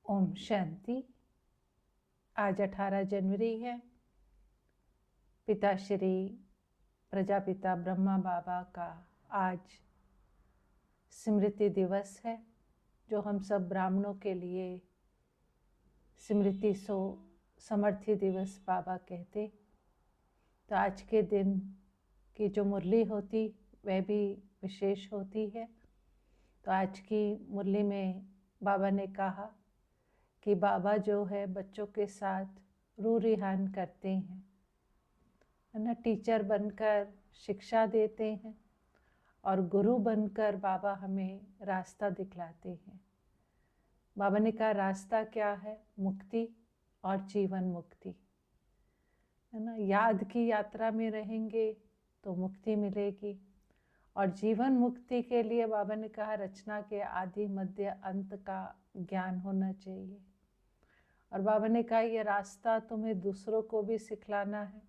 ओम शांति। आज 18 जनवरी है। पिताश्री प्रजापिता ब्रह्मा बाबा का आज स्मृति दिवस है, जो हम सब ब्राह्मणों के लिए स्मृति समर्थी दिवस बाबा कहते। तो आज के दिन की जो मुरली होती वह भी विशेष होती है। तो आज की मुरली में बाबा ने कहा कि बाबा जो है बच्चों के साथ रूह रिहान करते हैं, है ना। टीचर बनकर शिक्षा देते हैं और गुरु बनकर बाबा हमें रास्ता दिखलाते हैं। बाबा ने कहा रास्ता क्या है? मुक्ति और जीवन मुक्ति, है ना। याद की यात्रा में रहेंगे तो मुक्ति मिलेगी, और जीवन मुक्ति के लिए बाबा ने कहा रचना के आदि मध्य अंत का ज्ञान होना चाहिए। और बाबा ने कहा ये रास्ता तुम्हें दूसरों को भी सिखलाना है,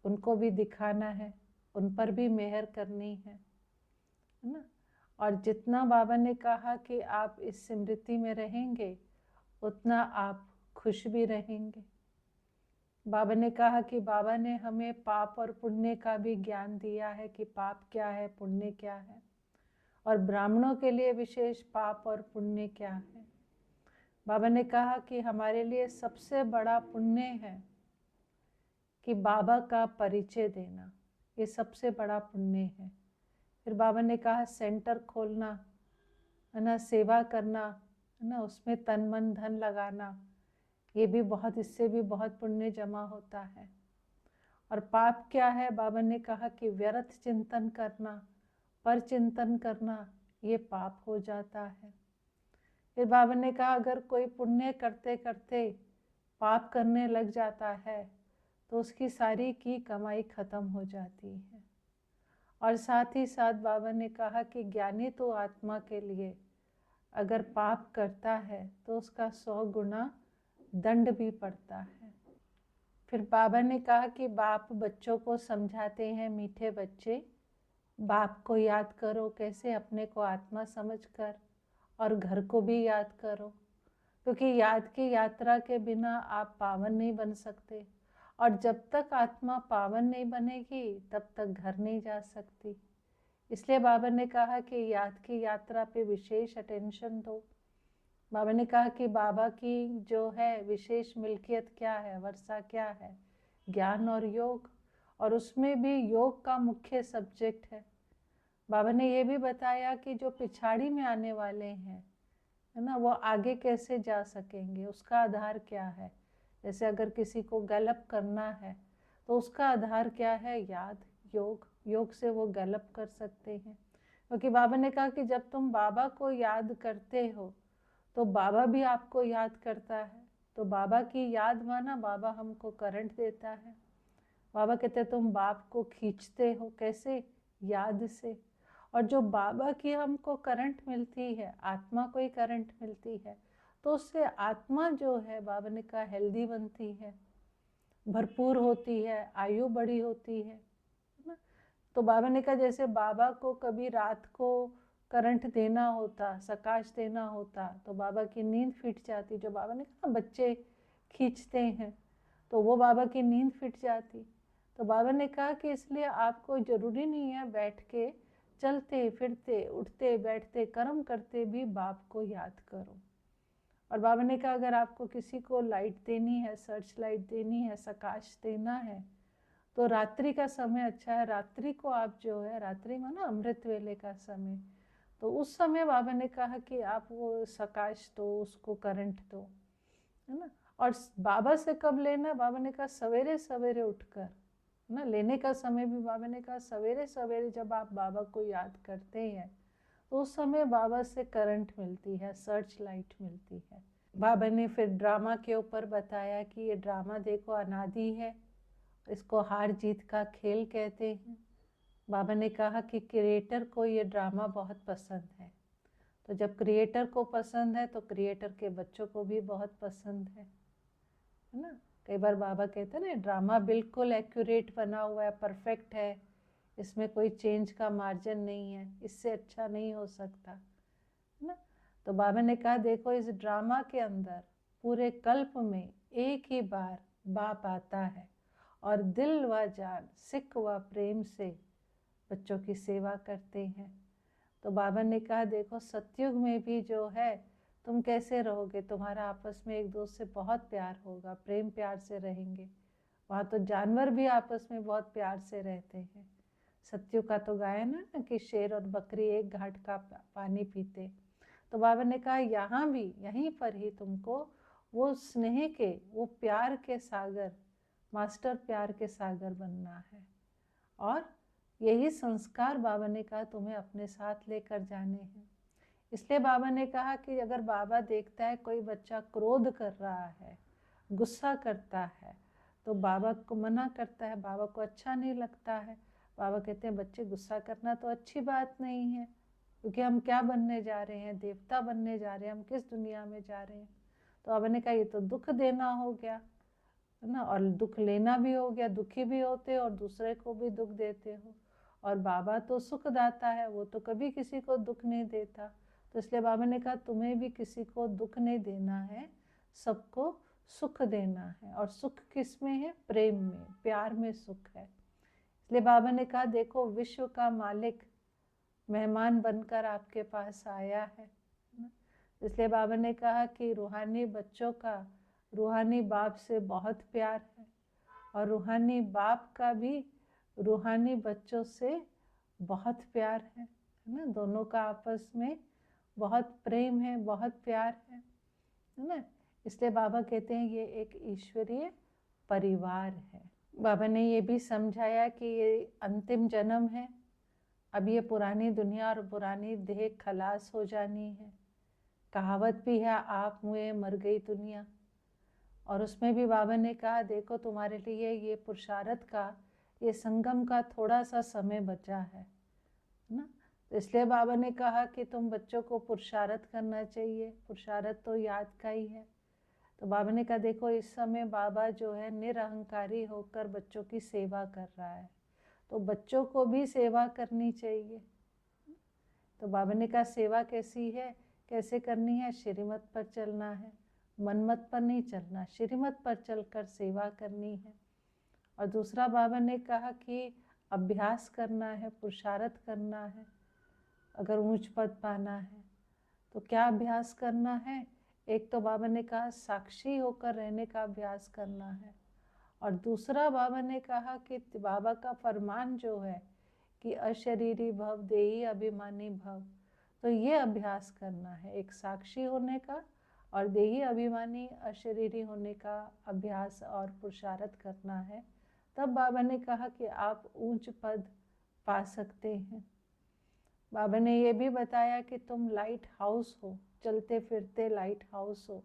उनको भी दिखाना है, उन पर भी मेहर करनी है ना। और जितना बाबा ने कहा कि आप इस स्मृति में रहेंगे उतना आप खुश भी रहेंगे। बाबा ने कहा कि बाबा ने हमें पाप और पुण्य का भी ज्ञान दिया है कि पाप क्या है, पुण्य क्या है, और ब्राह्मणों के लिए विशेष पाप और पुण्य क्या है। बाबा ने कहा कि हमारे लिए सबसे बड़ा पुण्य है कि बाबा का परिचय देना, ये सबसे बड़ा पुण्य है। फिर बाबा ने कहा सेंटर खोलना, है ना, सेवा करना, है ना, उसमें तन मन धन लगाना, ये भी बहुत, इससे भी बहुत पुण्य जमा होता है। और पाप क्या है? बाबा ने कहा कि व्यर्थ चिंतन करना, पर चिंतन करना, ये पाप हो जाता है। फिर बाबा ने कहा अगर कोई पुण्य करते करते पाप करने लग जाता है तो उसकी सारी की कमाई खत्म हो जाती है। और साथ ही साथ बाबा ने कहा कि ज्ञानी तो आत्मा के लिए अगर पाप करता है तो उसका 100 गुना दंड भी पड़ता है। फिर बाबा ने कहा कि बाप बच्चों को समझाते हैं, मीठे बच्चे बाप को याद करो, कैसे अपने को आत्मा समझकर, और घर को भी याद करो, क्योंकि याद की यात्रा के बिना आप पावन नहीं बन सकते, और जब तक आत्मा पावन नहीं बनेगी तब तक घर नहीं जा सकती। इसलिए बाबा ने कहा कि याद की यात्रा पे विशेष अटेंशन दो। बाबा ने कहा कि बाबा की जो है विशेष मिल्कियत क्या है, वर्षा क्या है? ज्ञान और योग, और उसमें भी योग का मुख्य सब्जेक्ट है। बाबा ने ये भी बताया कि जो पिछाड़ी में आने वाले हैं, है ना, वो आगे कैसे जा सकेंगे, उसका आधार क्या है। जैसे अगर किसी को गलप करना है तो उसका आधार क्या है? याद, योग। योग से वो गलप कर सकते हैं, क्योंकि बाबा ने कहा कि जब तुम बाबा को याद करते हो तो बाबा भी आपको याद करता है। तो बाबा की याद माना बाबा हमको करंट देता है। बाबा कहते तुम बाप को खींचते हो, कैसे? याद से। और जो बाबा की हमको करंट मिलती है, आत्मा को ही करंट मिलती है, तो उससे आत्मा जो है बाबा ने कहा हेल्दी बनती है, भरपूर होती है, आयु बड़ी होती है ना। तो बाबा ने कहा जैसे बाबा को कभी रात को करंट देना होता, प्रकाश देना होता, तो बाबा की नींद फिट जाती। जो बाबा ने कहा बच्चे खींचते हैं, तो वो बाबा की नींद फिट जाती। तो बाबा ने कहा कि इसलिए आपको ज़रूरी नहीं है बैठ के चलते फिरते उठते बैठते कर्म करते भी बाप को याद करो। और बाबा ने कहा अगर आपको किसी को लाइट देनी है, सर्च लाइट देनी है, प्रकाश देना है, तो रात्रि का समय अच्छा है। रात्रि को आप जो है, रात्रि माना अमृत वेले का समय, तो उस समय बाबा ने कहा कि आप वो प्रकाश दो, उसको करंट दो, है ना। और बाबा से कब लेना? बाबा ने कहा सवेरे सवेरे उठकर ना, लेने का समय भी बाबा ने कहा सवेरे सवेरे जब आप बाबा को याद करते हैं तो उस समय बाबा से करंट मिलती है, सर्च लाइट मिलती है। बाबा ने फिर ड्रामा के ऊपर बताया कि ये ड्रामा देखो अनादि है, इसको हार जीत का खेल कहते हैं। बाबा ने कहा कि क्रिएटर को ये ड्रामा बहुत पसंद है, तो जब क्रिएटर को पसंद है तो क्रिएटर के बच्चों को भी बहुत पसंद है ना। कई बार बाबा कहते हैं ना ड्रामा बिल्कुल एक्यूरेट बना हुआ है, परफेक्ट है, इसमें कोई चेंज का मार्जिन नहीं है, इससे अच्छा नहीं हो सकता, है ना। तो बाबा ने कहा देखो इस ड्रामा के अंदर पूरे कल्प में एक ही बार बाप आता है और दिल व जान सिक व प्रेम से बच्चों की सेवा करते हैं। तो बाबा ने कहा देखो सतयुग में भी जो है तुम कैसे रहोगे, तुम्हारा आपस में एक दूसरे से बहुत प्यार होगा, प्रेम प्यार से रहेंगे। वहाँ तो जानवर भी आपस में बहुत प्यार से रहते हैं। सतयुग का तो गायन है ना कि शेर और बकरी एक घाट का पानी पीते। तो बाबा ने कहा यहाँ भी यहीं पर ही तुमको वो स्नेह के, वो प्यार के सागर, मास्टर प्यार के सागर बनना है। और यही संस्कार बाबा ने कहा तुम्हें अपने साथ लेकर जाने हैं। इसलिए बाबा ने कहा कि अगर बाबा देखता है कोई बच्चा क्रोध कर रहा है, गुस्सा करता है, तो बाबा को मना करता है, बाबा को अच्छा नहीं लगता है। बाबा कहते हैं बच्चे गुस्सा करना तो अच्छी बात नहीं है, क्योंकि हम क्या बनने जा रहे हैं, देवता बनने जा रहे हैं, हम किस दुनिया में जा रहे हैं। तो बाबा ने कहा ये तो दुख देना हो गया है ना, और दुख लेना भी हो गया, दुखी भी होते और दूसरे को भी दुख देते हो। और बाबा तो सुखदाता है, वो तो कभी किसी को दुख नहीं देता। तो इसलिए बाबा ने कहा तुम्हें भी किसी को दुख नहीं देना है, सबको सुख देना है। और सुख किस में है? प्रेम में, प्यार में सुख है। इसलिए बाबा ने कहा देखो विश्व का मालिक मेहमान बनकर आपके पास आया है। इसलिए बाबा ने कहा कि रूहानी बच्चों का रूहानी बाप से बहुत प्यार है, और रूहानी बाप का भी रूहानी बच्चों से बहुत प्यार है ना। दोनों का आपस में बहुत प्रेम है, बहुत प्यार है ना। इसलिए बाबा कहते हैं ये एक ईश्वरीय परिवार है। बाबा ने ये भी समझाया कि ये अंतिम जन्म है, अब ये पुरानी दुनिया और पुरानी देह खलास हो जानी है। कहावत भी है आप हुए मर गई दुनिया। और उसमें भी बाबा ने कहा देखो तुम्हारे लिए ये पुरुषार्थ का, ये संगम का थोड़ा सा समय बचा है ना। तो इसलिए बाबा ने कहा कि तुम बच्चों को पुरुषार्थ करना चाहिए, पुरुषार्थ तो याद का ही है। तो बाबा ने कहा देखो इस समय बाबा जो है निरहंकारी होकर बच्चों की सेवा कर रहा है, तो बच्चों को भी सेवा करनी चाहिए। तो बाबा ने कहा सेवा कैसी है, कैसे करनी है? श्रीमत पर चलना है, मनमत पर नहीं चलना, श्रीमत पर चलकर सेवा करनी है। और दूसरा बाबा ने कहा कि अभ्यास करना है, पुरुषार्थ करना है। अगर ऊंच पद पाना है तो क्या अभ्यास करना है? एक तो बाबा ने कहा साक्षी होकर रहने का अभ्यास करना है, और दूसरा बाबा ने कहा कि बाबा का फरमान जो है कि अशरीरी भव देही अभिमानी भव, तो ये अभ्यास करना है, एक साक्षी होने का और देही अभिमानी अशरीरी होने का अभ्यास और पुरुषार्थ करना है। तब बाबा ने कहा कि आप ऊंच पद पा सकते हैं। बाबा ने ये भी बताया कि तुम लाइट हाउस हो, चलते फिरते लाइट हाउस हो।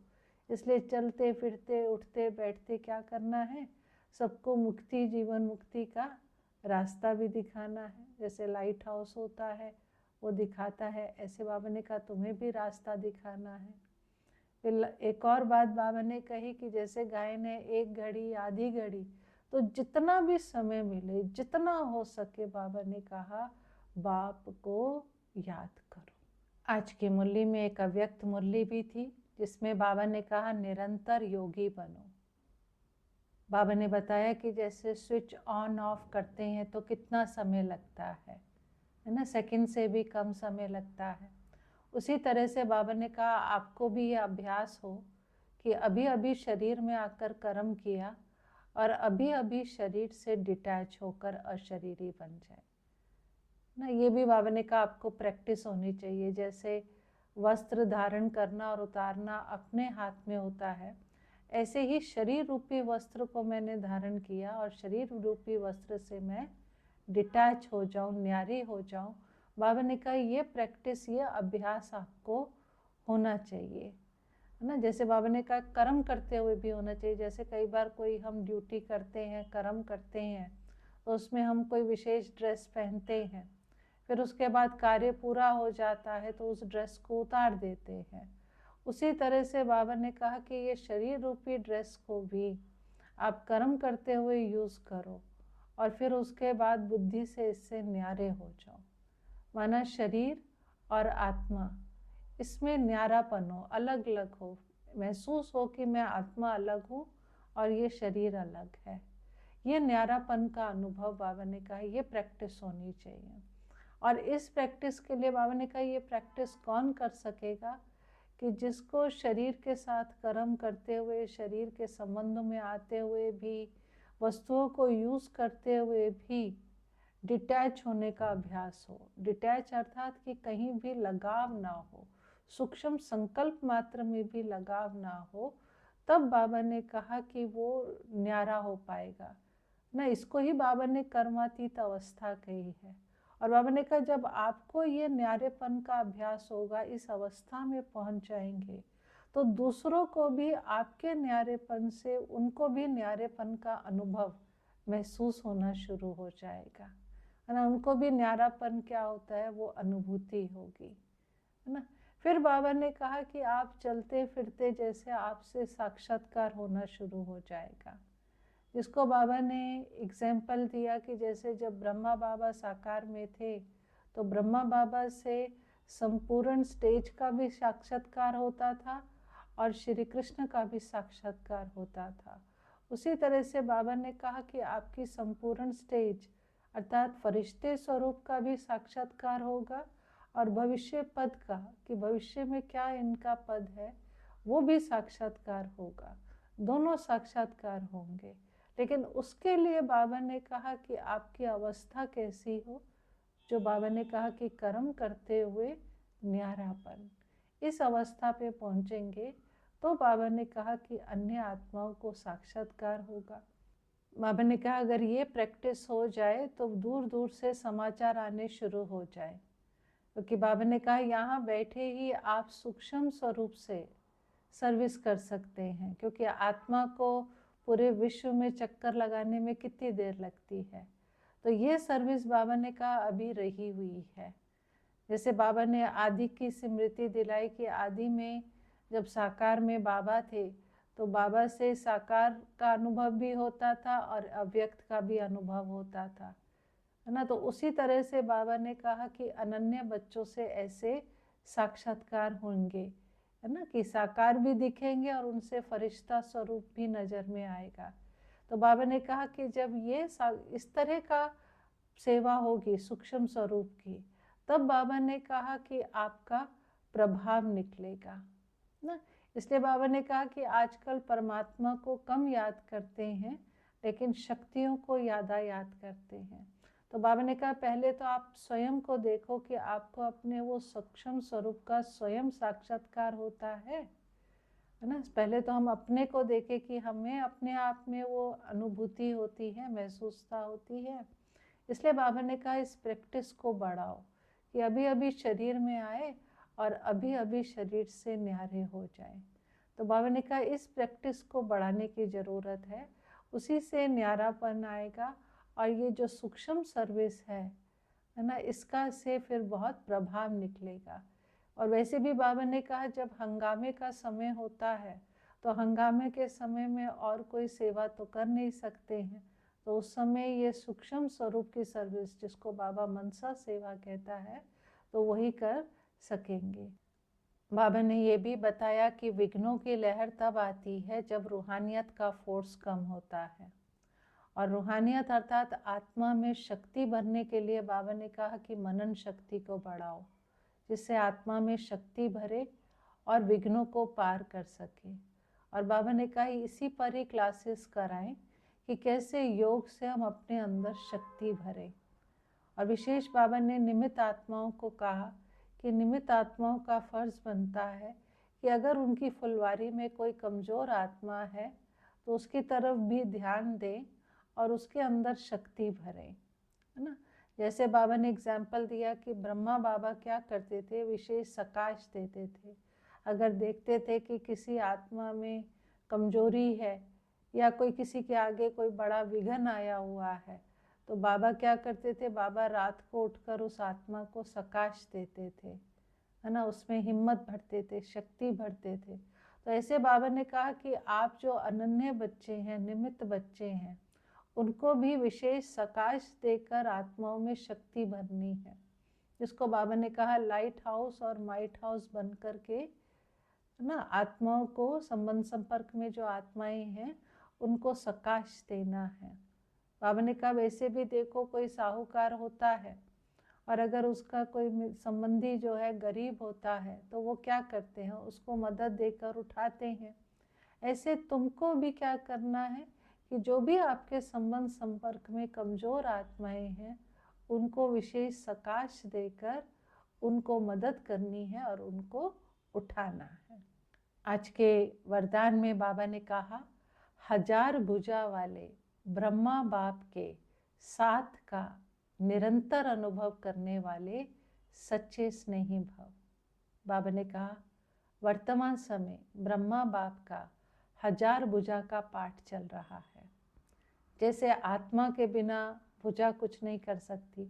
इसलिए चलते फिरते उठते बैठते क्या करना है? सबको मुक्ति, जीवन मुक्ति का रास्ता भी दिखाना है। जैसे लाइट हाउस होता है वो दिखाता है, ऐसे बाबा ने कहा तुम्हें भी रास्ता दिखाना है। फिर एक और बात बाबा ने कही कि जैसे गाय ने एक घड़ी आधी घड़ी, तो जितना भी समय मिले, जितना हो सके, बाबा ने कहा बाप को याद करो। आज की मुरली में एक अव्यक्त मुरली भी थी जिसमें बाबा ने कहा निरंतर योगी बनो। बाबा ने बताया कि जैसे स्विच ऑन ऑफ करते हैं तो कितना समय लगता है ना, सेकंड से भी कम समय लगता है। उसी तरह से बाबा ने कहा आपको भी ये अभ्यास हो कि अभी अभी शरीर में आकर कर्म किया और अभी अभी शरीर से डिटैच होकर अशरीरी बन जाए ना। ये भी बाबा ने कहा आपको प्रैक्टिस होनी चाहिए। जैसे वस्त्र धारण करना और उतारना अपने हाथ में होता है, ऐसे ही शरीर रूपी वस्त्र को मैंने धारण किया और शरीर रूपी वस्त्र से मैं डिटैच हो जाऊं, न्यारी हो जाऊं। बाबा ने कहा ये प्रैक्टिस, ये अभ्यास आपको होना चाहिए है ना। जैसे बाबा ने कहा कर्म करते हुए भी होना चाहिए। जैसे कई बार कोई हम ड्यूटी करते हैं, कर्म करते हैं, तो उसमें हम कोई विशेष ड्रेस पहनते हैं, फिर उसके बाद कार्य पूरा हो जाता है तो उस ड्रेस को उतार देते हैं। उसी तरह से बाबा ने कहा कि ये शरीर रूपी ड्रेस को भी आप कर्म करते हुए यूज़ करो और फिर उसके बाद बुद्धि से इससे न्यारे हो जाओ। माना शरीर और आत्मा इसमें न्यारापन हो, अलग अलग हो, महसूस हो कि मैं आत्मा अलग हूँ और ये शरीर अलग है। ये न्यारापन का अनुभव बाबा ने कहा ये प्रैक्टिस होनी चाहिए। और इस प्रैक्टिस के लिए बाबा ने कहा ये प्रैक्टिस कौन कर सकेगा कि जिसको शरीर के साथ कर्म करते हुए, शरीर के संबंध में आते हुए भी, वस्तुओं को यूज़ करते हुए भी डिटैच होने का अभ्यास हो। डिटैच अर्थात कि कहीं भी लगाव ना हो, सूक्ष्म संकल्प मात्र में भी लगाव ना हो, तब बाबा ने कहा कि वो न्यारा हो पाएगा ना। इसको ही बाबा ने कर्मातीत अवस्था कही है। और बाबा ने कहा जब आपको ये न्यारेपन का अभ्यास होगा, इस अवस्था में पहुंच जाएंगे, तो दूसरों को भी आपके न्यारेपन से उनको भी न्यारेपन का अनुभव महसूस होना शुरू हो जाएगा, है ना। उनको भी न्यारापन क्या होता है वो अनुभूति होगी, है ना। फिर बाबा ने कहा कि आप चलते फिरते जैसे आपसे साक्षात्कार होना शुरू हो जाएगा, जिसको बाबा ने एग्जाम्पल दिया कि जैसे जब ब्रह्मा बाबा साकार में थे तो ब्रह्मा बाबा से संपूर्ण स्टेज का भी साक्षात्कार होता था और श्री कृष्ण का भी साक्षात्कार होता था। उसी तरह से बाबा ने कहा कि आपकी संपूर्ण स्टेज अर्थात फरिश्ते स्वरूप का भी साक्षात्कार होगा और भविष्य पद का, कि भविष्य में क्या इनका पद है, वो भी साक्षात्कार होगा। दोनों साक्षात्कार होंगे। लेकिन उसके लिए बाबा ने कहा कि आपकी अवस्था कैसी हो, जो बाबा ने कहा कि कर्म करते हुए न्यारापन, इस अवस्था पे पहुंचेंगे तो बाबा ने कहा कि अन्य आत्माओं को साक्षात्कार होगा। बाबा ने कहा अगर ये प्रैक्टिस हो जाए तो दूर दूर से समाचार आने शुरू हो जाए, क्योंकि बाबा ने कहा यहाँ बैठे ही आप सूक्ष्म स्वरूप से सर्विस कर सकते हैं, क्योंकि आत्मा को पूरे विश्व में चक्कर लगाने में कितनी देर लगती है। तो ये सर्विस बाबा ने कहा अभी रही हुई है। जैसे बाबा ने आदि की स्मृति दिलाई कि आदि में जब साकार में बाबा थे तो बाबा से साकार का अनुभव भी होता था और अव्यक्त का भी अनुभव होता था, है ना। तो उसी तरह से बाबा ने कहा कि अनन्य बच्चों से ऐसे साक्षात्कार होंगे, है ना, कि साकार भी दिखेंगे और उनसे फरिश्ता स्वरूप भी नज़र में आएगा। तो बाबा ने कहा कि जब ये इस तरह का सेवा होगी सूक्ष्म स्वरूप की, तब बाबा ने कहा कि आपका प्रभाव निकलेगा ना। इसलिए बाबा ने कहा कि आजकल परमात्मा को कम याद करते हैं लेकिन शक्तियों को याद करते हैं। तो बाबा ने कहा पहले तो आप स्वयं को देखो कि आपको अपने वो सक्षम स्वरूप का स्वयं साक्षात्कार होता है ना। पहले तो हम अपने को देखें कि हमें अपने आप में वो अनुभूति होती है, महसूसता होती है। इसलिए बाबा ने कहा इस प्रैक्टिस को बढ़ाओ कि अभी अभी शरीर में आए और अभी अभी शरीर से न्यारे हो जाए। तो बाबा ने कहा इस प्रैक्टिस को बढ़ाने की ज़रूरत है, उसी से न्यारापन आएगा और ये जो सूक्ष्म सर्विस है ना, इसका से फिर बहुत प्रभाव निकलेगा। और वैसे भी बाबा ने कहा जब हंगामे का समय होता है तो हंगामे के समय में और कोई सेवा तो कर नहीं सकते हैं, तो उस समय ये सूक्ष्म स्वरूप की सर्विस जिसको बाबा मनसा सेवा कहता है तो वही कर सकेंगे। बाबा ने ये भी बताया कि विघ्नों की लहर तब आती है जब रूहानियत का फोर्स कम होता है। और रूहानियत अर्थात आत्मा में शक्ति भरने के लिए बाबा ने कहा कि मनन शक्ति को बढ़ाओ, जिससे आत्मा में शक्ति भरे और विघ्नों को पार कर सके। और बाबा ने कहा इसी पर ही क्लासेस कराएं कि कैसे योग से हम अपने अंदर शक्ति भरें। और विशेष बाबा ने निमित्त आत्माओं को कहा कि निमित्त आत्माओं का फर्ज बनता है कि अगर उनकी फुलवारी में कोई कमज़ोर आत्मा है तो उसकी तरफ भी ध्यान दें और उसके अंदर शक्ति भरें, है ना। जैसे बाबा ने एग्जाम्पल दिया कि ब्रह्मा बाबा क्या करते थे, विशेष सकाश देते थे। अगर देखते थे कि किसी आत्मा में कमजोरी है या कोई किसी के आगे कोई बड़ा विघ्न आया हुआ है तो बाबा क्या करते थे, बाबा रात को उठकर उस आत्मा को सकाश देते थे, है ना, उसमें हिम्मत भरते थे, शक्ति भरते थे। तो ऐसे बाबा ने कहा कि आप जो अनन्य बच्चे हैं, निमित्त बच्चे हैं, उनको भी विशेष सकाश देकर आत्माओं में शक्ति भरनी है, जिसको बाबा ने कहा लाइट हाउस और माइट हाउस बन करके ना आत्माओं को, संबंध संपर्क में जो आत्माएं हैं उनको सकाश देना है। बाबा ने कहा वैसे भी देखो, कोई साहूकार होता है और अगर उसका कोई संबंधी जो है गरीब होता है तो वो क्या करते हैं, उसको मदद देकर उठाते हैं। ऐसे तुमको भी क्या करना है कि जो भी आपके संबंध संपर्क में कमज़ोर आत्माएं हैं उनको विशेष सकाश देकर उनको मदद करनी है और उनको उठाना है। आज के वरदान में बाबा ने कहा, 1000 भुजा वाले ब्रह्मा बाप के साथ का निरंतर अनुभव करने वाले सच्चे स्नेही भव। बाबा ने कहा वर्तमान समय ब्रह्मा बाप का 1000 भुजा का पाठ चल रहा है। जैसे आत्मा के बिना भुजा कुछ नहीं कर सकती,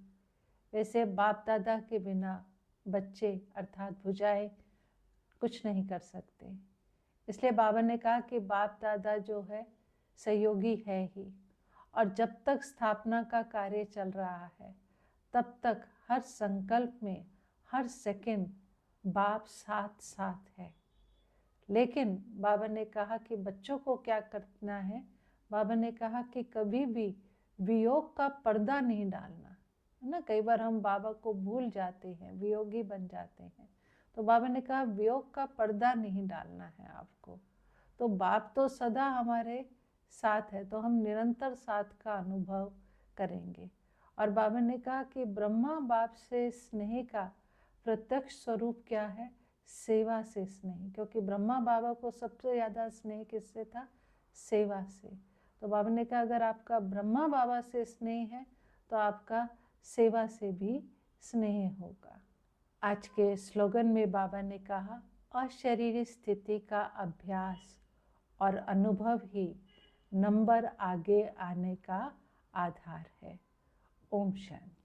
वैसे बाप दादा के बिना बच्चे अर्थात भुजाएं कुछ नहीं कर सकते। इसलिए बाबा ने कहा कि बाप दादा जो है सहयोगी है ही, और जब तक स्थापना का कार्य चल रहा है तब तक हर संकल्प में हर सेकंड बाप साथ साथ है। लेकिन बाबा ने कहा कि बच्चों को क्या करना है, बाबा ने कहा कि कभी भी वियोग का पर्दा नहीं डालना है ना। कई बार हम बाबा को भूल जाते हैं, वियोगी बन जाते हैं, तो बाबा ने कहा वियोग का पर्दा नहीं डालना है आपको। तो बाप तो सदा हमारे साथ है, तो हम निरंतर साथ का अनुभव करेंगे। और बाबा ने कहा कि ब्रह्मा बाप से स्नेह का प्रत्यक्ष स्वरूप क्या है, सेवा से स्नेह, क्योंकि ब्रह्मा बाबा को सबसे ज़्यादा स्नेह किससे था, सेवा से। तो बाबा ने कहा अगर आपका ब्रह्मा बाबा से स्नेह है तो आपका सेवा से भी स्नेह होगा। आज के स्लोगन में बाबा ने कहा अशरीरी स्थिति का अभ्यास और अनुभव ही नंबर आगे आने का आधार है। ओम शांति।